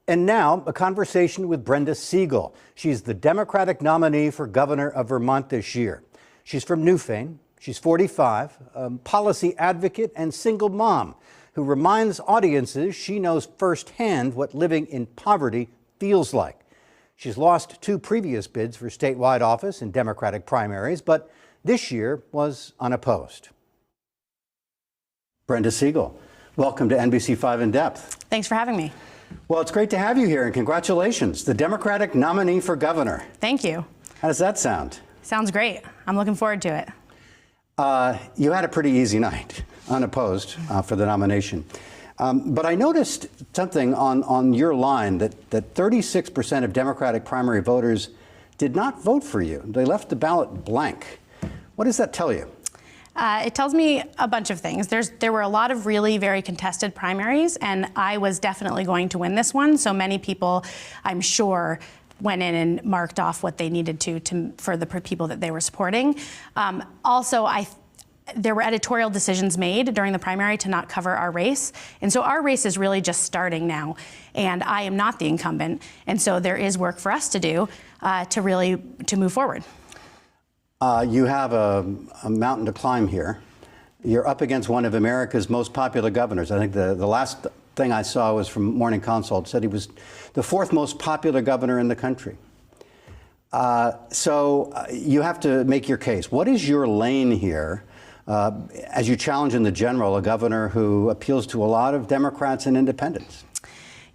And now, a conversation with Brenda Siegel. She's the Democratic nominee for governor of Vermont this year. She's from Newfane. She's 45, a policy advocate and single mom who reminds audiences she knows firsthand what living in poverty feels like. She's lost 2 previous bids for statewide office in Democratic primaries, but this year was unopposed. Brenda Siegel, welcome to NBC5 In Depth. Thanks for having me. Well, it's great to have you here, and congratulations, the Democratic nominee for governor. Thank you. How does that sound? Sounds great. I'm looking forward to it. You had a pretty easy night, unopposed, for the nomination. But I noticed something on your line that 36% of Democratic primary voters did not vote for you. They left the ballot blank. What does that tell you? It tells me a bunch of things. There were a lot of really very contested primaries, and I was definitely going to win this one. So many people, I'm sure, went in and marked off what they needed to for the people that they were supporting. Also, there were editorial decisions made during the primary to not cover our race. And so our race is really just starting now. And I am not the incumbent. And so there is work for us to do to move forward. You have a mountain to climb here. You're up against one of America's most popular governors. I think the last thing I saw was from Morning Consult, said he was the 4th most popular governor in the country. So you have to make your case. What is your lane here as you challenge in the general a governor who appeals to a lot of Democrats and independents?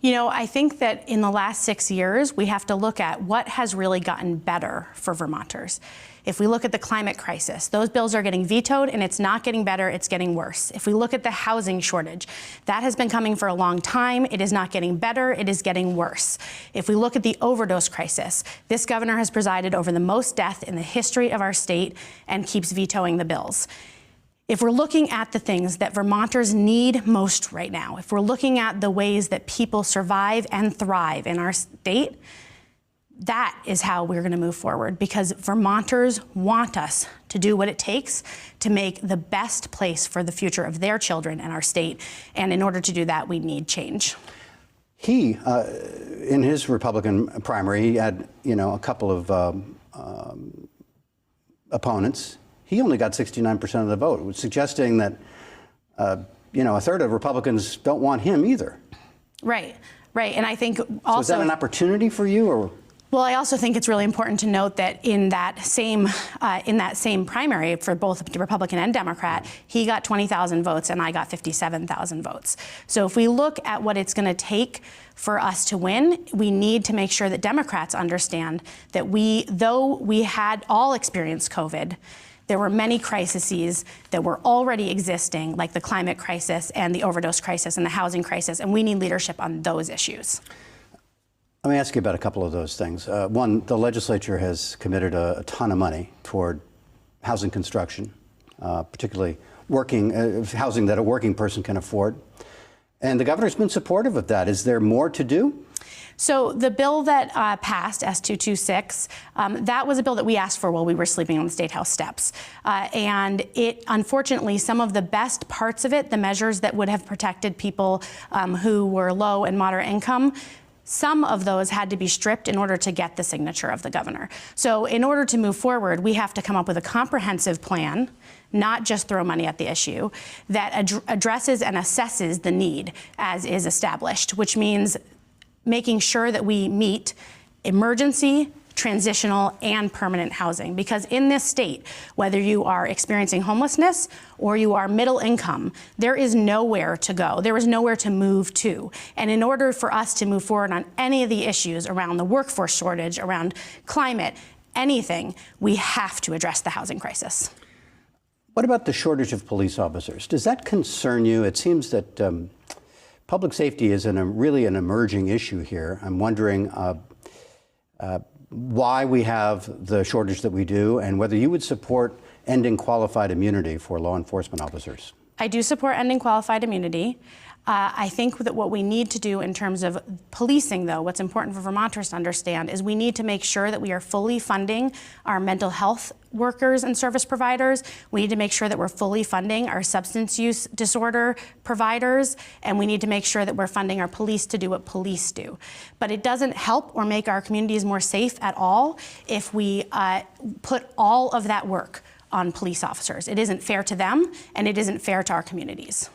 You know, I think that in the last 6 years, we have to look at what has really gotten better for Vermonters. If we look at the climate crisis, those bills are getting vetoed, and it's not getting better, it's getting worse. If we look at the housing shortage, that has been coming for a long time. It is not getting better, it is getting worse. If we look at the overdose crisis, this governor has presided over the most death in the history of our state and keeps vetoing the bills. If we're looking at the things that Vermonters need most right now, if we're looking at the ways that people survive and thrive in our state, that is how we're going to move forward, because Vermonters want us to do what it takes to make the best place for the future of their children and our state. And in order to do that, we need change. He, in his Republican primary, he had, a couple of opponents. He only got 69% of the vote, suggesting that, a third of Republicans don't want him either. Right. And I think also— So is that an opportunity for you, or? Well, I also think it's really important to note that in that same primary for both the Republican and Democrat, he got 20,000 votes and I got 57,000 votes. So if we look at what it's going to take for us to win, we need to make sure that Democrats understand that though we had all experienced COVID, there were many crises that were already existing, like the climate crisis and the overdose crisis and the housing crisis, and we need leadership on those issues. Let me ask you about a couple of those things. One, the legislature has committed a ton of money toward housing construction, particularly housing that a working person can afford. And the governor's been supportive of that. Is there more to do? So the bill that passed, S226, that was a bill that we asked for while we were sleeping on the State House steps. And it, unfortunately, some of the best parts of it, the measures that would have protected people who were low and moderate income, some of those had to be stripped in order to get the signature of the governor. So in order to move forward, we have to come up with a comprehensive plan, not just throw money at the issue, that addresses and assesses the need as is established, which means making sure that we meet emergency, transitional, and permanent housing. Because in this state, whether you are experiencing homelessness or you are middle income, there is nowhere to go. There is nowhere to move to. And in order for us to move forward on any of the issues around the workforce shortage, around climate, anything, we have to address the housing crisis. What about the shortage of police officers? Does that concern you? It seems that public safety is really an emerging issue here. I'm wondering why we have the shortage that we do, and whether you would support ending qualified immunity for law enforcement officers. I do support ending qualified immunity. I think that what we need to do in terms of policing, though, what's important for Vermonters to understand is we need to make sure that we are fully funding our mental health workers and service providers. We need to make sure that we're fully funding our substance use disorder providers, and we need to make sure that we're funding our police to do what police do. But it doesn't help or make our communities more safe at all if we put all of that work on police officers. It isn't fair to them, and it isn't fair to our communities.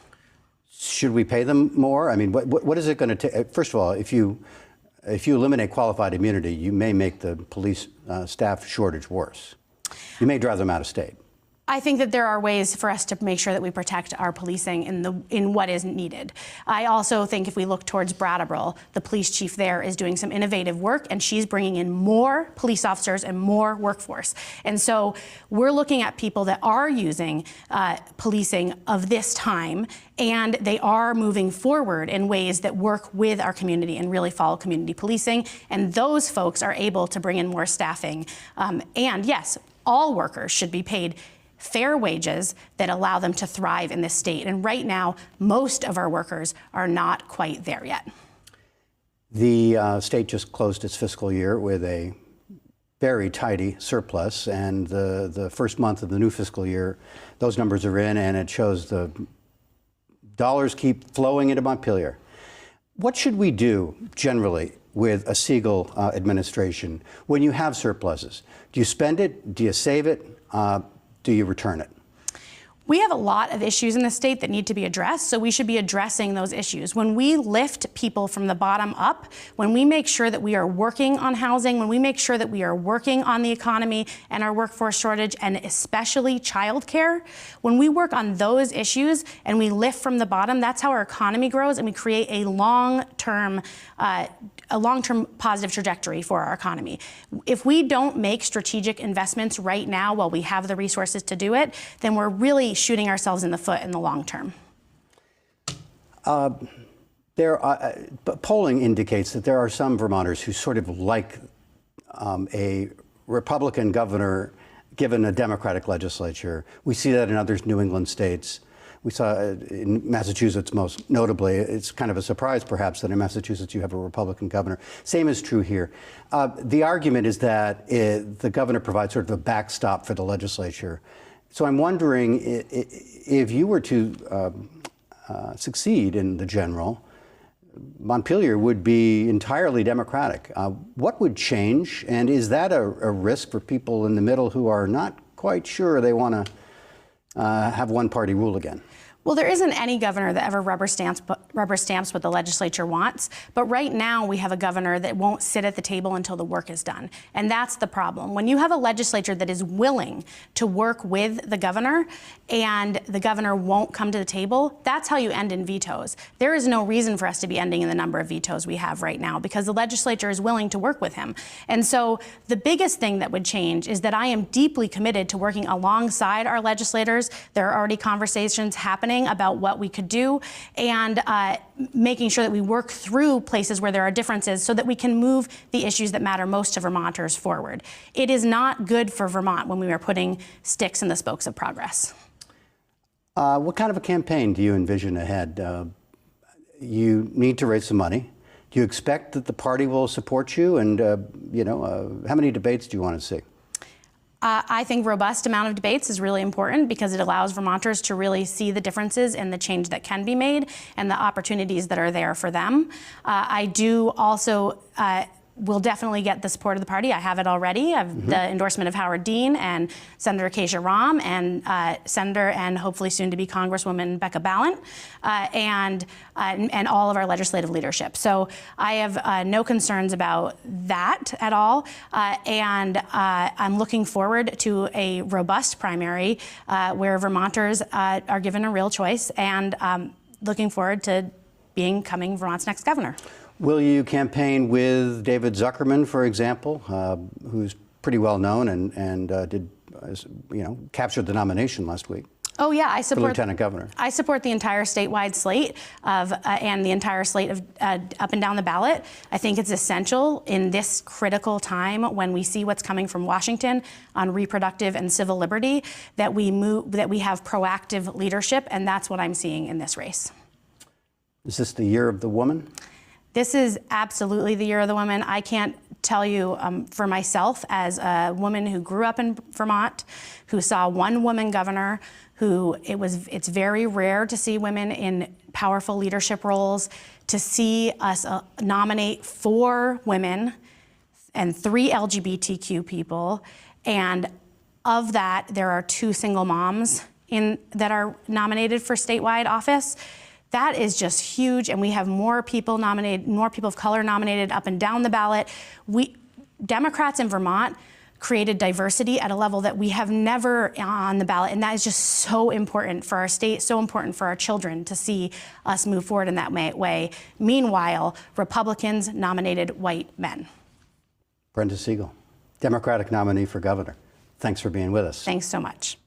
Should we pay them more? I mean, what is it going to take? First of all, if you eliminate qualified immunity, you may make the police staff shortage worse. You may drive them out of state. I think that there are ways for us to make sure that we protect our policing in what is needed. I also think if we look towards Brattleboro, the police chief there is doing some innovative work, and she's bringing in more police officers and more workforce. And so we're looking at people that are using policing of this time, and they are moving forward in ways that work with our community and really follow community policing. And those folks are able to bring in more staffing. And yes, all workers should be paid fair wages that allow them to thrive in this state. And right now, most of our workers are not quite there yet. The state just closed its fiscal year with a very tidy surplus, and the first month of the new fiscal year, those numbers are in, and it shows the dollars keep flowing into Montpelier. What should we do generally with a Siegel administration when you have surpluses? Do you spend it? Do you save it? Do you return it? We have a lot of issues in the state that need to be addressed, so we should be addressing those issues. When we lift people from the bottom up, when we make sure that we are working on housing, when we make sure that we are working on the economy and our workforce shortage, and especially childcare, when we work on those issues and we lift from the bottom, that's how our economy grows, and we create a long-term positive trajectory for our economy. If we don't make strategic investments right now while we have the resources to do it, then we're really shooting ourselves in the foot in the long term. Polling indicates that there are some Vermonters who sort of like a Republican governor given a Democratic legislature. We see that in other New England states. We saw in Massachusetts most notably. It's kind of a surprise, perhaps, that in Massachusetts you have a Republican governor. Same is true here. The argument is that the governor provides sort of a backstop for the legislature. So I'm wondering if you were to succeed in the general, Montpelier would be entirely Democratic. What would change? And is that a risk for people in the middle who are not quite sure they want to have one-party rule again? Well, there isn't any governor that ever rubber stamps what the legislature wants. But right now, we have a governor that won't sit at the table until the work is done. And that's the problem. When you have a legislature that is willing to work with the governor and the governor won't come to the table, that's how you end in vetoes. There is no reason for us to be ending in the number of vetoes we have right now because the legislature is willing to work with him. And so the biggest thing that would change is that I am deeply committed to working alongside our legislators. There are already conversations happening about what we could do and making sure that we work through places where there are differences so that we can move the issues that matter most to Vermonters forward. It is not good for Vermont when we are putting sticks in the spokes of progress. What kind of a campaign do you envision ahead? You need to raise some money. Do you expect that the party will support you? And, how many debates do you want to see? I think robust amount of debates is really important because it allows Vermonters to really see the differences and the change that can be made and the opportunities that are there for them. I do also will definitely get the support of the party. I have it already. I have the endorsement of Howard Dean and Senator Acacia Ram and Senator and hopefully soon to be Congresswoman Becca Balint and all of our legislative leadership. So I have no concerns about that at all. And I'm looking forward to a robust primary where Vermonters are given a real choice and looking forward to becoming Vermont's next governor. Will you campaign with David Zuckerman, for example, who's pretty well known and did, captured the nomination last week? Oh yeah, I support Lieutenant Governor. I support the entire statewide slate of and the entire slate of up and down the ballot. I think it's essential in this critical time when we see what's coming from Washington on reproductive and civil liberty that we have proactive leadership, and that's what I'm seeing in this race. Is this the year of the woman? This is absolutely the year of the woman. I can't tell you for myself, as a woman who grew up in Vermont, who saw one woman governor, it's very rare to see women in powerful leadership roles, to see us nominate 4 women and 3 LGBTQ people, and of that, there are 2 single moms that are nominated for statewide office. That is just huge, and we have more people nominated, more people of color nominated up and down the ballot. Democrats in Vermont created diversity at a level that we have never on the ballot, and that is just so important for our state, so important for our children to see us move forward in that way. Meanwhile, Republicans nominated white men. Brenda Siegel, Democratic nominee for governor. Thanks for being with us. Thanks so much.